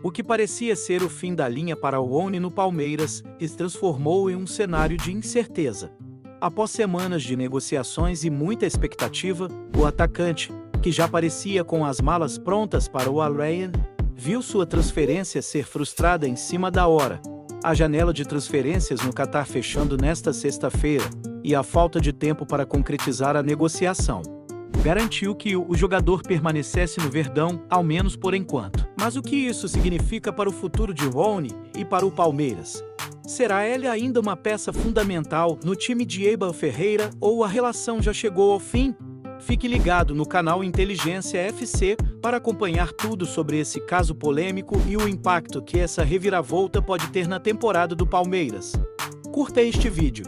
O que parecia ser o fim da linha para Rony no Palmeiras se transformou em um cenário de incerteza. Após semanas de negociações e muita expectativa, o atacante, que já parecia com as malas prontas para o Al Rayyan, viu sua transferência ser frustrada em cima da hora. A janela de transferências no Catar fechando nesta sexta-feira, e a falta de tempo para concretizar a negociação garantiu que o jogador permanecesse no Verdão, ao menos por enquanto. Mas o que isso significa para o futuro de Rony e para o Palmeiras? Será ele ainda uma peça fundamental no time de Abel Ferreira ou a relação já chegou ao fim? Fique ligado no canal Inteligência FC para acompanhar tudo sobre esse caso polêmico e o impacto que essa reviravolta pode ter na temporada do Palmeiras. Curta este vídeo,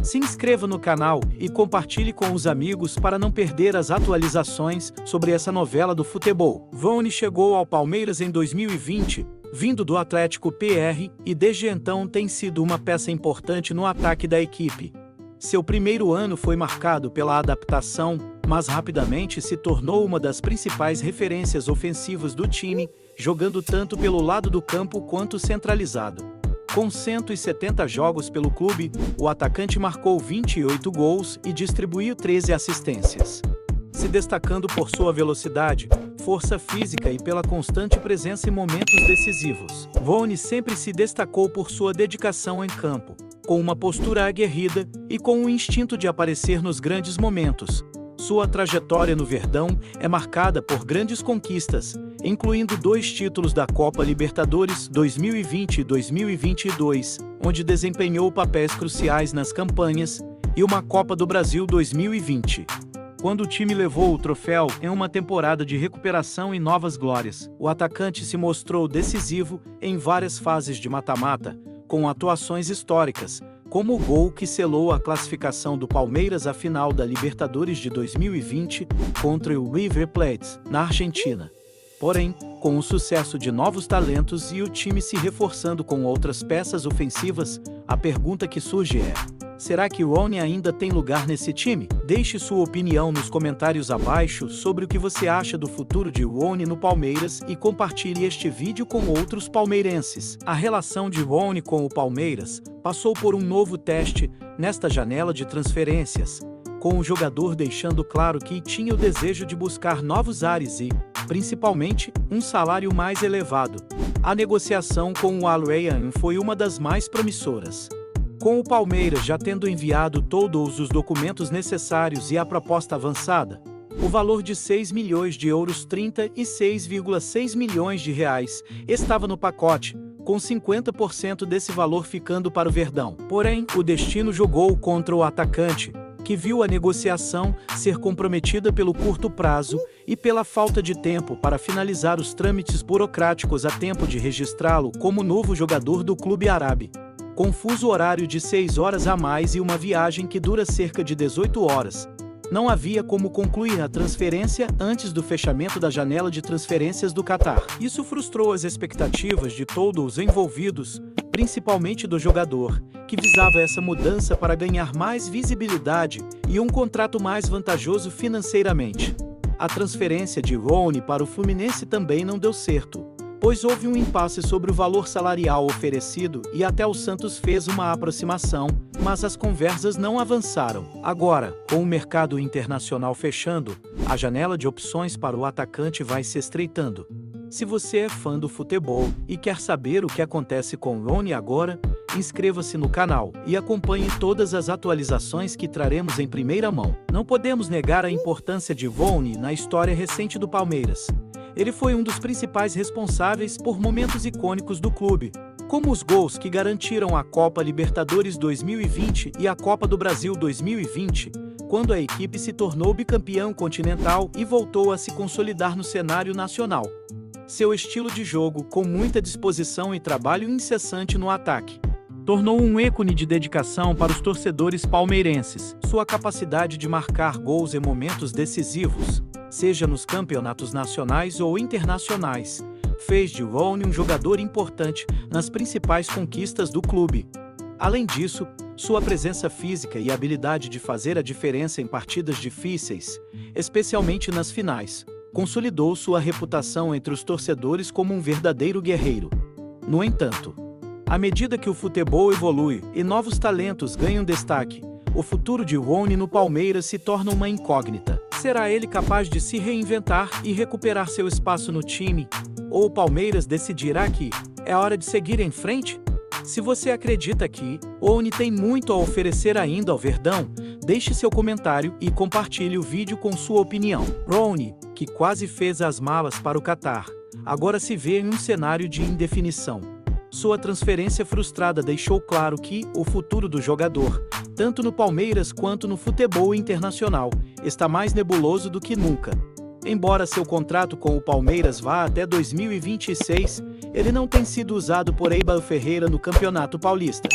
se inscreva no canal e compartilhe com os amigos para não perder as atualizações sobre essa novela do futebol. Rony chegou ao Palmeiras em 2020, vindo do Atlético PR, e desde então tem sido uma peça importante no ataque da equipe. Seu primeiro ano foi marcado pela adaptação, mas rapidamente se tornou uma das principais referências ofensivas do time, jogando tanto pelo lado do campo quanto centralizado. Com 170 jogos pelo clube, o atacante marcou 28 gols e distribuiu 13 assistências, se destacando por sua velocidade, força física e pela constante presença em momentos decisivos. Rony sempre se destacou por sua dedicação em campo, com uma postura aguerrida e com o instinto de aparecer nos grandes momentos. Sua trajetória no Verdão é marcada por grandes conquistas, incluindo 2 títulos da Copa Libertadores 2020 e 2022, onde desempenhou papéis cruciais nas campanhas, e uma Copa do Brasil 2020. Quando o time levou o troféu em uma temporada de recuperação e novas glórias, o atacante se mostrou decisivo em várias fases de mata-mata, com atuações históricas, como o gol que selou a classificação do Palmeiras à final da Libertadores de 2020 contra o River Plate, na Argentina. Porém, com o sucesso de novos talentos e o time se reforçando com outras peças ofensivas, a pergunta que surge é: será que Rony ainda tem lugar nesse time? Deixe sua opinião nos comentários abaixo sobre o que você acha do futuro de Rony no Palmeiras e compartilhe este vídeo com outros palmeirenses. A relação de Rony com o Palmeiras passou por um novo teste nesta janela de transferências, com o jogador deixando claro que tinha o desejo de buscar novos ares e, principalmente, um salário mais elevado. A negociação com o Al Rayyan foi uma das mais promissoras, com o Palmeiras já tendo enviado todos os documentos necessários e a proposta avançada. O valor de 6 milhões de euros, 36,6 milhões de reais, estava no pacote, com 50% desse valor ficando para o Verdão. Porém, o destino jogou contra o atacante, que viu a negociação ser comprometida pelo curto prazo e pela falta de tempo para finalizar os trâmites burocráticos a tempo de registrá-lo como novo jogador do clube árabe. Com fuso horário de 6 horas a mais e uma viagem que dura cerca de 18 horas, não havia como concluir a transferência antes do fechamento da janela de transferências do Catar. Isso frustrou as expectativas de todos os envolvidos, principalmente do jogador, que visava essa mudança para ganhar mais visibilidade e um contrato mais vantajoso financeiramente. A transferência de Rony para o Fluminense também não deu certo, pois houve um impasse sobre o valor salarial oferecido e até o Santos fez uma aproximação, mas as conversas não avançaram. Agora, com o mercado internacional fechando, a janela de opções para o atacante vai se estreitando. Se você é fã do futebol e quer saber o que acontece com Rony agora, inscreva-se no canal e acompanhe todas as atualizações que traremos em primeira mão. Não podemos negar a importância de Rony na história recente do Palmeiras. Ele foi um dos principais responsáveis por momentos icônicos do clube, como os gols que garantiram a Copa Libertadores 2020 e a Copa do Brasil 2020, quando a equipe se tornou bicampeão continental e voltou a se consolidar no cenário nacional. Seu estilo de jogo, com muita disposição e trabalho incessante no ataque, tornou um ícone de dedicação para os torcedores palmeirenses. Sua capacidade de marcar gols em momentos decisivos, seja nos campeonatos nacionais ou internacionais, fez de Rony um jogador importante nas principais conquistas do clube. Além disso, sua presença física e habilidade de fazer a diferença em partidas difíceis, especialmente nas finais, consolidou sua reputação entre os torcedores como um verdadeiro guerreiro. No entanto, à medida que o futebol evolui e novos talentos ganham destaque, o futuro de Rony no Palmeiras se torna uma incógnita. Será ele capaz de se reinventar e recuperar seu espaço no time? Ou o Palmeiras decidirá que é hora de seguir em frente? Se você acredita que Rony tem muito a oferecer ainda ao Verdão, deixe seu comentário e compartilhe o vídeo com sua opinião. Rony, que quase fez as malas para o Catar, agora se vê em um cenário de indefinição. Sua transferência frustrada deixou claro que o futuro do jogador, tanto no Palmeiras quanto no futebol internacional, está mais nebuloso do que nunca. Embora seu contrato com o Palmeiras vá até 2026, ele não tem sido usado por Abel Ferreira no Campeonato Paulista,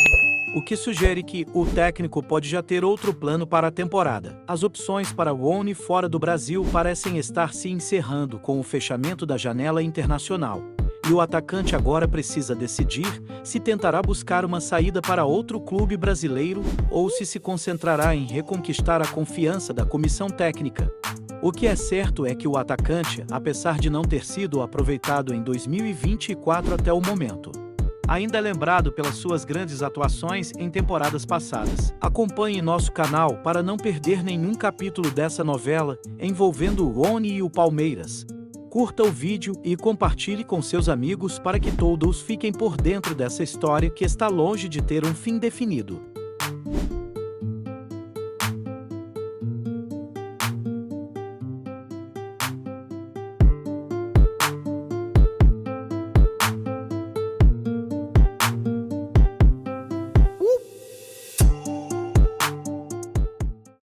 o que sugere que o técnico pode já ter outro plano para a temporada. As opções para Rony fora do Brasil parecem estar se encerrando com o fechamento da janela internacional. E o atacante agora precisa decidir se tentará buscar uma saída para outro clube brasileiro ou se concentrará em reconquistar a confiança da comissão técnica. O que é certo é que o atacante, apesar de não ter sido aproveitado em 2024 até o momento, ainda é lembrado pelas suas grandes atuações em temporadas passadas. Acompanhe nosso canal para não perder nenhum capítulo dessa novela envolvendo o Rony e o Palmeiras. Curta o vídeo e compartilhe com seus amigos para que todos fiquem por dentro dessa história que está longe de ter um fim definido.